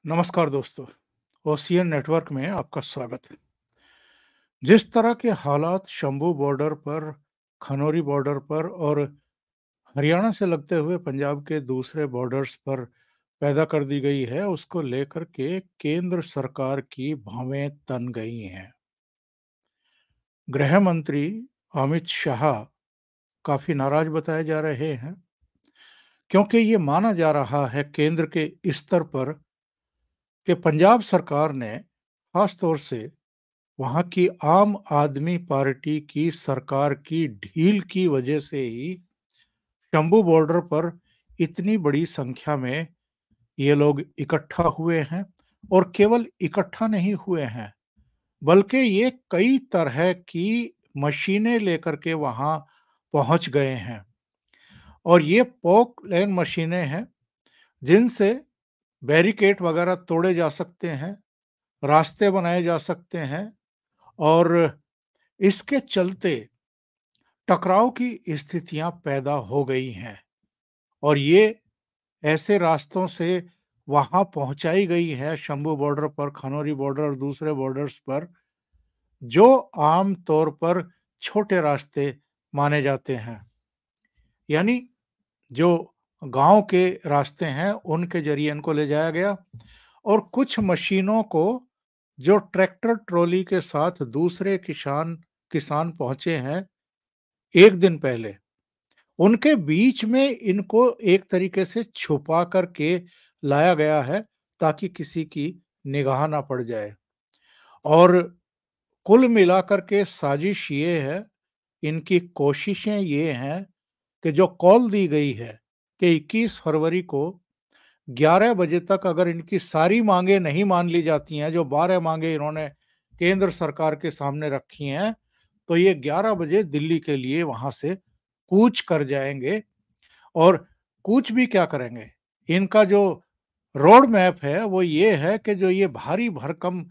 नमस्कार दोस्तों, ocean network में आपका स्वागत है। जिस तरह के हालात शंभू बॉर्डर पर, खनौरी बॉर्डर पर और हरियाणा से लगते हुए पंजाब के दूसरे बॉर्डर्स पर पैदा कर दी गई है, उसको लेकर के केंद्र सरकार की भौवें तन गई हैं। गृह मंत्री अमित शाह काफी नाराज बताए जा रहे हैं, क्योंकि ये माना जा रहा है केंद्र के स्तर पर कि पंजाब सरकार ने खास तौर से वहाँ की आम आदमी पार्टी की सरकार की ढील की वजह से ही शंभू बॉर्डर पर इतनी बड़ी संख्या में ये लोग इकट्ठा हुए हैं। और केवल इकट्ठा नहीं हुए हैं, बल्कि ये कई तरह की मशीनें लेकर के वहाँ पहुँच गए हैं। और ये पॉक लेन मशीनें हैं जिनसे बैरिकेड वगैरह तोड़े जा सकते हैं, रास्ते बनाए जा सकते हैं और इसके चलते टकराव की स्थितियां पैदा हो गई हैं। और ये ऐसे रास्तों से वहां पहुंचाई गई है शंभू बॉर्डर पर, खनौरी बॉर्डर और दूसरे बॉर्डर्स पर, जो आम तौर पर छोटे रास्ते माने जाते हैं। यानी जो गांव के रास्ते हैं उनके जरिए इनको ले जाया गया। और कुछ मशीनों को जो ट्रैक्टर ट्रॉली के साथ दूसरे किसान किसान पहुंचे हैं एक दिन पहले, उनके बीच में इनको एक तरीके से छुपा करके लाया गया है, ताकि किसी की निगाह ना पड़ जाए। और कुल मिलाकर के साजिश ये है, इनकी कोशिशें ये हैं कि जो कॉल दी गई है कि 21 फरवरी को 11 बजे तक अगर इनकी सारी मांगें नहीं मान ली जाती हैं, जो 12 मांगें इन्होंने केंद्र सरकार के सामने रखी हैं, तो ये 11 बजे दिल्ली के लिए वहां से कूच कर जाएंगे। और कूच भी क्या करेंगे, इनका जो रोड मैप है वो ये है कि जो ये भारी भरकम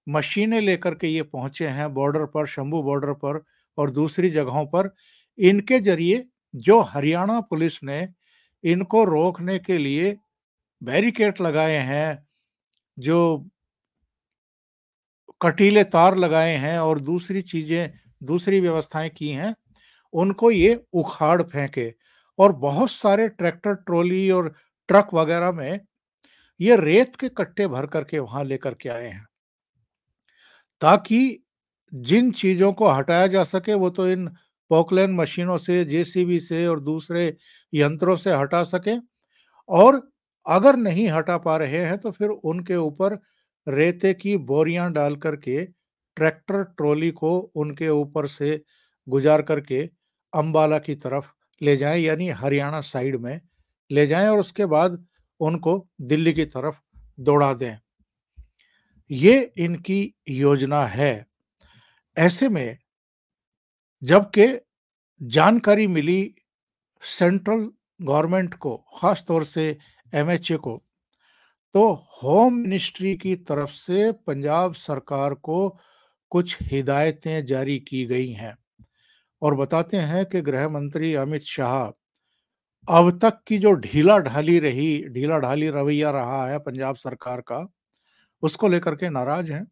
मशीनें लेकर के ये पहुंचे हैं बॉर्डर पर, शंभू बॉर्डर पर और दूसरी जगहों पर, इनके जरिए जो हरियाणा पुलिस ने इनको रोकने के लिए बैरिकेड लगाए हैं, जो कटीले तार लगाए हैं और दूसरी चीजें, दूसरी व्यवस्थाएं की हैं, उनको ये उखाड़ फेंके। और बहुत सारे ट्रैक्टर ट्रॉली और ट्रक वगैरह में ये रेत के कट्टे भर करके वहां लेकर के आए हैं, ताकि जिन चीजों को हटाया जा सके वो तो इन पोकलैन मशीनों से, जेसीबी से और दूसरे यंत्रों से हटा सके। और अगर नहीं हटा पा रहे हैं तो फिर उनके ऊपर रेते की बोरियां डाल करके ट्रैक्टर ट्रॉली को उनके ऊपर से गुजार करके अंबाला की तरफ ले जाएं, यानी हरियाणा साइड में ले जाएं, और उसके बाद उनको दिल्ली की तरफ दौड़ा दें। ये इनकी योजना है। ऐसे में जबकि जानकारी मिली सेंट्रल गवर्नमेंट को, खास तौर से एमएचए को, तो होम मिनिस्ट्री की तरफ से पंजाब सरकार को कुछ हिदायतें जारी की गई हैं। और बताते हैं कि गृह मंत्री अमित शाह अब तक की जो ढीला ढाली रवैया रहा है पंजाब सरकार का, उसको लेकर के नाराज हैं।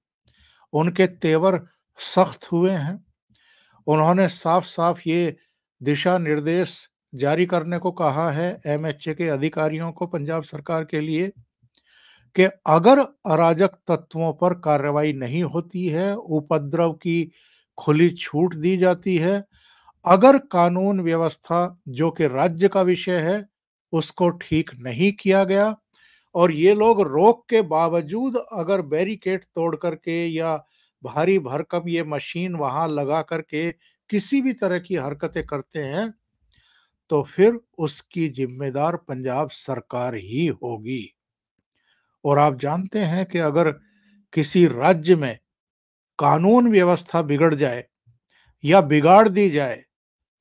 उनके तेवर सख्त हुए हैं। उन्होंने साफ साफ ये दिशा निर्देश जारी करने को कहा है एमएचए के अधिकारियों को पंजाब सरकार के लिए, कि अगर अराजक तत्वों पर कार्रवाई नहीं होती है, उपद्रव की खुली छूट दी जाती है, अगर कानून व्यवस्था जो कि राज्य का विषय है उसको ठीक नहीं किया गया, और ये लोग रोक के बावजूद अगर बैरिकेड तोड़ करके या भारी भरकम ये मशीन वहां लगा करके किसी भी तरह की हरकतें करते हैं, तो फिर उसकी जिम्मेदार पंजाब सरकार ही होगी। और आप जानते हैं कि अगर किसी राज्य में कानून व्यवस्था बिगड़ जाए या बिगाड़ दी जाए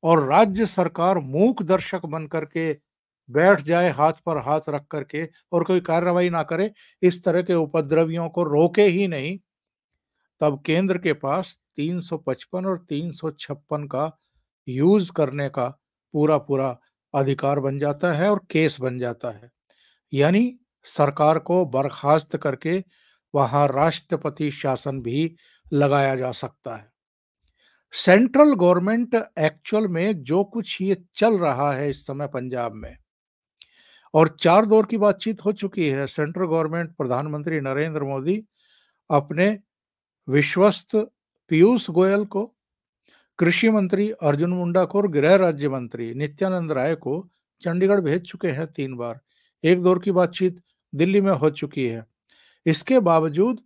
और राज्य सरकार मूक दर्शक बन करके बैठ जाए, हाथ पर हाथ रख करके, और कोई कार्रवाई ना करे, इस तरह के उपद्रवियों को रोके ही नहीं, तब केंद्र के पास 355 और 356 का यूज करने का पूरा पूरा अधिकार बन जाता है और केस बन जाता है। यानी सरकार को बर्खास्त करके वहाँ राष्ट्रपति शासन भी लगाया जा सकता है। सेंट्रल गवर्नमेंट एक्चुअल में जो कुछ ये चल रहा है इस समय पंजाब में, और 4 दौर की बातचीत हो चुकी है। सेंट्रल गवर्नमेंट प्रधानमंत्री नरेंद्र मोदी अपने विश्वस्त पीयूष गोयल को, कृषि मंत्री अर्जुन मुंडा को और गृह राज्य मंत्री नित्यानंद राय को चंडीगढ़ भेज चुके हैं 3 बार। 1 दौर की बातचीत दिल्ली में हो चुकी है। इसके बावजूद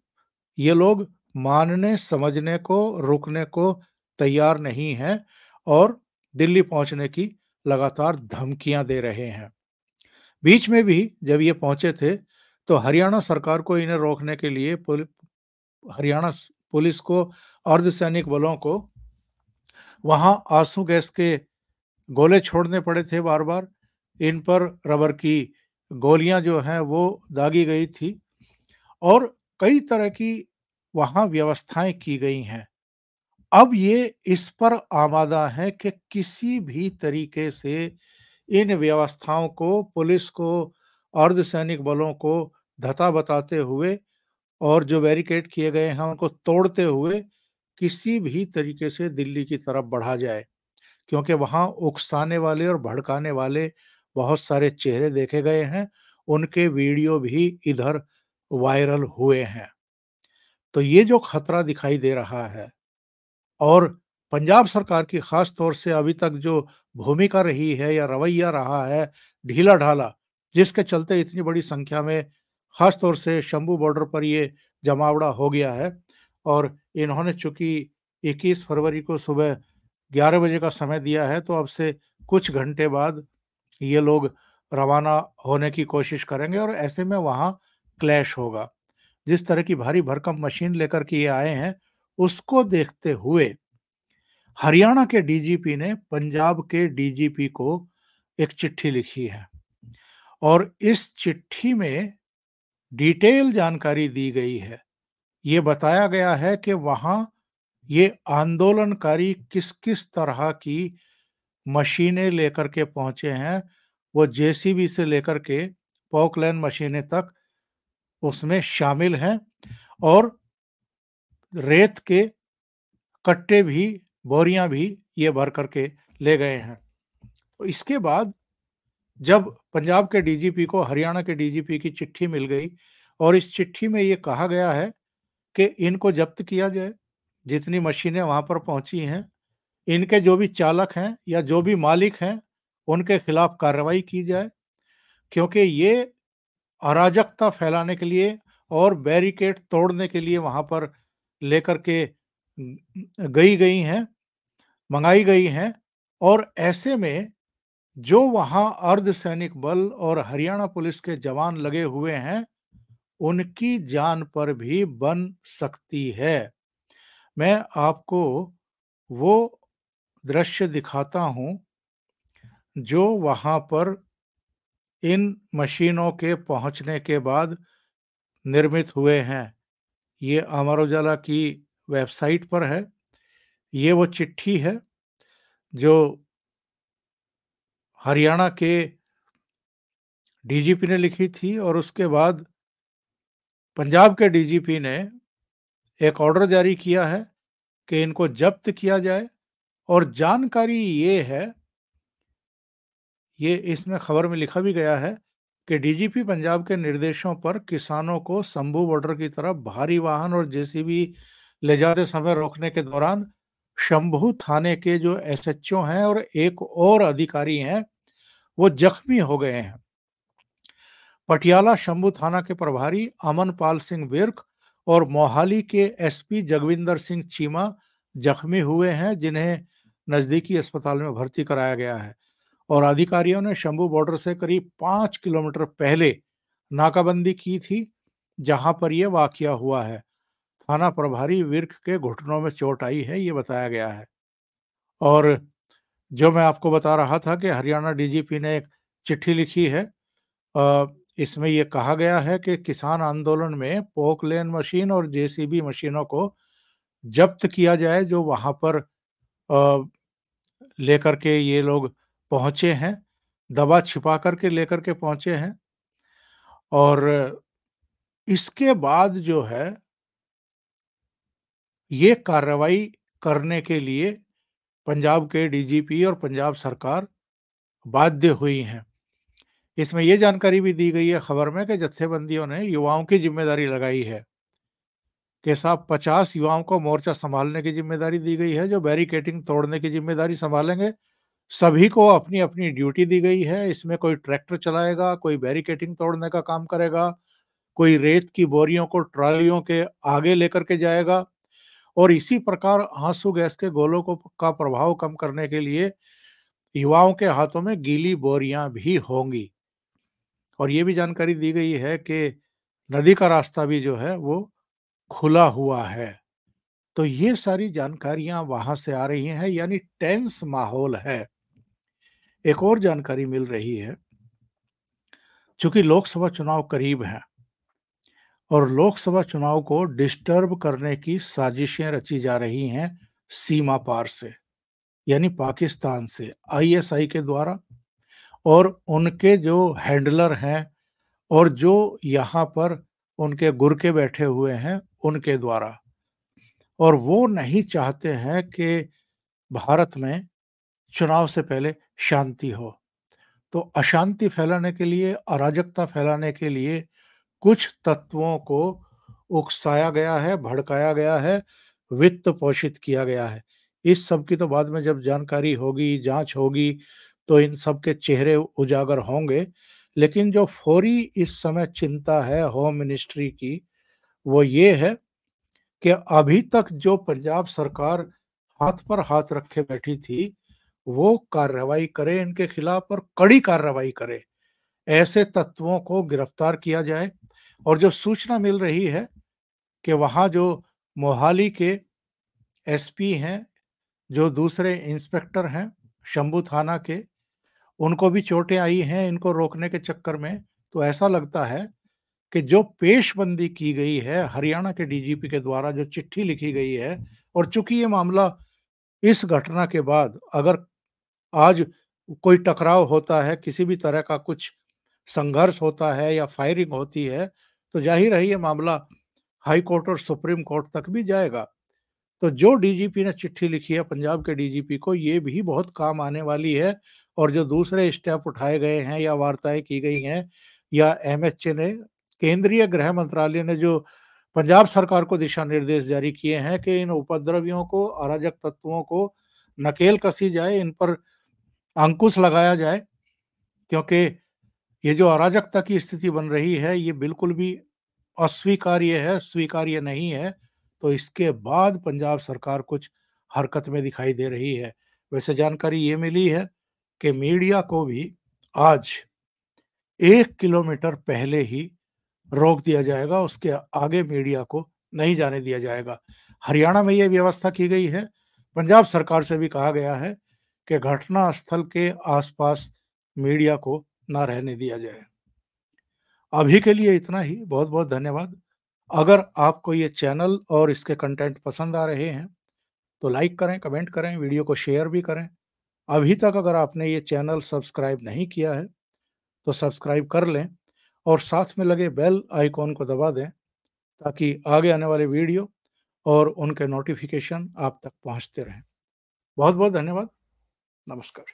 ये लोग मानने, समझने को, रुकने को तैयार नहीं हैं और दिल्ली पहुंचने की लगातार धमकियां दे रहे हैं। बीच में भी जब ये पहुंचे थे, तो हरियाणा सरकार को इन्हें रोकने के लिए हरियाणा पुलिस को, अर्धसैनिक बलों को वहां आंसू गैस के गोले छोड़ने पड़े थे बार-बार। इन पर रबर की गोलियां जो हैं वो दागी गई थी और कई तरह की वहां व्यवस्थाएं की गई हैं। अब ये इस पर आमादा है कि किसी भी तरीके से इन व्यवस्थाओं को, पुलिस को, अर्धसैनिक बलों को धता बताते हुए और जो बैरिकेड किए गए हैं उनको तोड़ते हुए किसी भी तरीके से दिल्ली की तरफ बढ़ा जाए। क्योंकि वहाँ उकसाने वाले और भड़काने वाले बहुत सारे चेहरे देखे गए हैं, उनके वीडियो भी इधर वायरल हुए हैं। तो ये जो खतरा दिखाई दे रहा है और पंजाब सरकार की खास तौर से अभी तक जो भूमिका रही है या रवैया रहा है ढीला-ढाला, जिसके चलते इतनी बड़ी संख्या में खास तौर से शंभू बॉर्डर पर ये जमावड़ा हो गया है और इन्होंने चूँकि 21 फरवरी को सुबह 11 बजे का समय दिया है, तो अब से कुछ घंटे बाद ये लोग रवाना होने की कोशिश करेंगे और ऐसे में वहाँ क्लैश होगा। जिस तरह की भारी भरकम मशीन लेकर के ये आए हैं, उसको देखते हुए हरियाणा के डीजीपी ने पंजाब के डीजीपी को एक चिट्ठी लिखी है और इस चिट्ठी में डिटेल जानकारी दी गई है। ये बताया गया है कि वहाँ ये आंदोलनकारी किस-किस तरह की मशीनें लेकर के पहुँचे हैं। वो जेसीबी से लेकर के पोकलैन मशीनें तक उसमें शामिल हैं और रेत के कट्टे भी, बोरियां भी ये भर करके ले गए हैं। तो इसके बाद जब पंजाब के डीजीपी को हरियाणा के डीजीपी की चिट्ठी मिल गई और इस चिट्ठी में ये कहा गया है कि इनको जब्त किया जाए, जितनी मशीनें वहां पर पहुंची हैं, इनके जो भी चालक हैं या जो भी मालिक हैं, उनके खिलाफ कार्रवाई की जाए, क्योंकि ये अराजकता फैलाने के लिए और बैरिकेड तोड़ने के लिए वहां पर लेकर के गई हैं, मंगाई गई हैं और ऐसे में जो वहां अर्धसैनिक बल और हरियाणा पुलिस के जवान लगे हुए हैं, उनकी जान पर भी बन सकती है। मैं आपको वो दृश्य दिखाता हूं जो वहां पर इन मशीनों के पहुंचने के बाद निर्मित हुए हैं। ये अमर उजाला की वेबसाइट पर है। ये वो चिट्ठी है जो हरियाणा के डीजीपी ने लिखी थी और उसके बाद पंजाब के डीजीपी ने एक ऑर्डर जारी किया है कि इनको जब्त किया जाए और जानकारी ये है, ये इसमें खबर में लिखा भी गया है कि डीजीपी पंजाब के निर्देशों पर किसानों को शंभू बॉर्डर की तरफ भारी वाहन और जेसीबी ले जाते समय रोकने के दौरान शंभू थाने के जो एसएचओ हैं और एक और अधिकारी हैं, वो जख्मी हो गए हैं। पटियाला शंभू थाना के प्रभारी अमनपाल सिंह विर्क और मोहाली के एसपी जगविंदर सिंह चीमा जख्मी हुए हैं, जिन्हें नजदीकी अस्पताल में भर्ती कराया गया है और अधिकारियों ने शंभू बॉर्डर से करीब 5 किलोमीटर पहले नाकाबंदी की थी, जहां पर यह वाकया हुआ है। थाना प्रभारी विर्क के घुटनों में चोट आई है, ये बताया गया है। और जो मैं आपको बता रहा था कि हरियाणा डीजीपी ने एक चिट्ठी लिखी है, अ, इसमें ये कहा गया है कि किसान आंदोलन में पोकलेन मशीन और जेसीबी मशीनों को जब्त किया जाए, जो वहां पर लेकर के ये लोग पहुंचे हैं, दबा छिपा करके लेकर के पहुंचे हैं और इसके बाद जो है, ये कार्रवाई करने के लिए पंजाब के डीजीपी और पंजाब सरकार बाध्य हुई हैं। इसमें ये जानकारी भी दी गई है खबर में कि जत्थेबंदियों ने युवाओं की ज़िम्मेदारी लगाई है कि साहब 50 युवाओं को मोर्चा सँभालने की ज़िम्मेदारी दी गई है, जो बैरिकेडिंग तोड़ने की ज़िम्मेदारी सँभालेंगे। सभी को अपनी-अपनी ड्यूटी दी गई है। इसमें कोई ट्रैक्टर चलाएगा, कोई बैरिकेडिंग तोड़ने का काम करेगा, कोई रेत की बोरियों को ट्रॉलियों के आगे लेकर के जाएगा और इसी प्रकार आंसू गैस के गोलों को का प्रभाव कम करने के लिए युवाओं के हाथों में गीली बोरियां भी होंगी। और ये भी जानकारी दी गई है कि नदी का रास्ता भी जो है वो खुला हुआ है। तो ये सारी जानकारियां वहां से आ रही हैं, यानी टेंस माहौल है। एक और जानकारी मिल रही है, चूंकि लोकसभा चुनाव करीब हैं और लोकसभा चुनाव को डिस्टर्ब करने की साजिशें रची जा रही हैं सीमा पार से, यानी पाकिस्तान से आईएसआई के द्वारा और उनके जो हैंडलर हैं और जो यहाँ पर उनके गुरके बैठे हुए हैं उनके द्वारा। और वो नहीं चाहते हैं कि भारत में चुनाव से पहले शांति हो। तो अशांति फैलाने के लिए, अराजकता फैलाने के लिए कुछ तत्वों को उकसाया गया है, भड़काया गया है, वित्त पोषित किया गया है। इस सब की तो बाद में जब जानकारी होगी, जाँच होगी, तो इन सब के चेहरे उजागर होंगे। लेकिन जो फौरी इस समय चिंता है होम मिनिस्ट्री की, वो ये है कि अभी तक जो पंजाब सरकार हाथ पर हाथ रखे बैठी थी, वो कार्रवाई करे इनके खिलाफ और कड़ी कार्रवाई करे। ऐसे तत्वों को गिरफ्तार किया जाए। और जो सूचना मिल रही है कि वहाँ जो मोहाली के एसपी हैं, जो दूसरे इंस्पेक्टर हैं शंभू थाना के, उनको भी चोटें आई हैं इनको रोकने के चक्कर में। तो ऐसा लगता है कि जो पेशबंदी की गई है हरियाणा के डीजीपी के द्वारा, जो चिट्ठी लिखी गई है, और चूंकि ये मामला इस घटना के बाद अगर आज कोई टकराव होता है, किसी भी तरह का कुछ संघर्ष होता है या फायरिंग होती है, तो ज़ाहिर है ये मामला हाई कोर्ट और सुप्रीम कोर्ट तक भी जाएगा। तो जो डीजीपी ने चिट्ठी लिखी है पंजाब के डीजीपी को, ये भी बहुत काम आने वाली है। और जो दूसरे स्टेप उठाए गए हैं या वार्ताएँ की गई हैं या एमएचए ने, केंद्रीय गृह मंत्रालय ने जो पंजाब सरकार को दिशा निर्देश जारी किए हैं कि इन उपद्रवियों को, अराजक तत्वों को नकेल कसी जाए, इन पर अंकुश लगाया जाए, क्योंकि ये जो अराजकता की स्थिति बन रही है, ये बिल्कुल भी अस्वीकार्य है, स्वीकार्य नहीं है। तो इसके बाद पंजाब सरकार कुछ हरकत में दिखाई दे रही है। वैसे जानकारी ये मिली है कि मीडिया को भी आज 1 किलोमीटर पहले ही रोक दिया जाएगा, उसके आगे मीडिया को नहीं जाने दिया जाएगा। हरियाणा में ये व्यवस्था की गई है। पंजाब सरकार से भी कहा गया है कि घटना स्थल के आस-पास मीडिया को ना रहने दिया जाए। अभी के लिए इतना ही, बहुत-बहुत धन्यवाद। अगर आपको ये चैनल और इसके कंटेंट पसंद आ रहे हैं, तो लाइक करें, कमेंट करें, वीडियो को शेयर भी करें। अभी तक अगर आपने ये चैनल सब्सक्राइब नहीं किया है, तो सब्सक्राइब कर लें और साथ में लगे बेल आइकॉन को दबा दें, ताकि आगे आने वाले वीडियो और उनके नोटिफ़िकेशन आप तक पहुँचते रहें। बहुत-बहुत धन्यवाद। नमस्कार।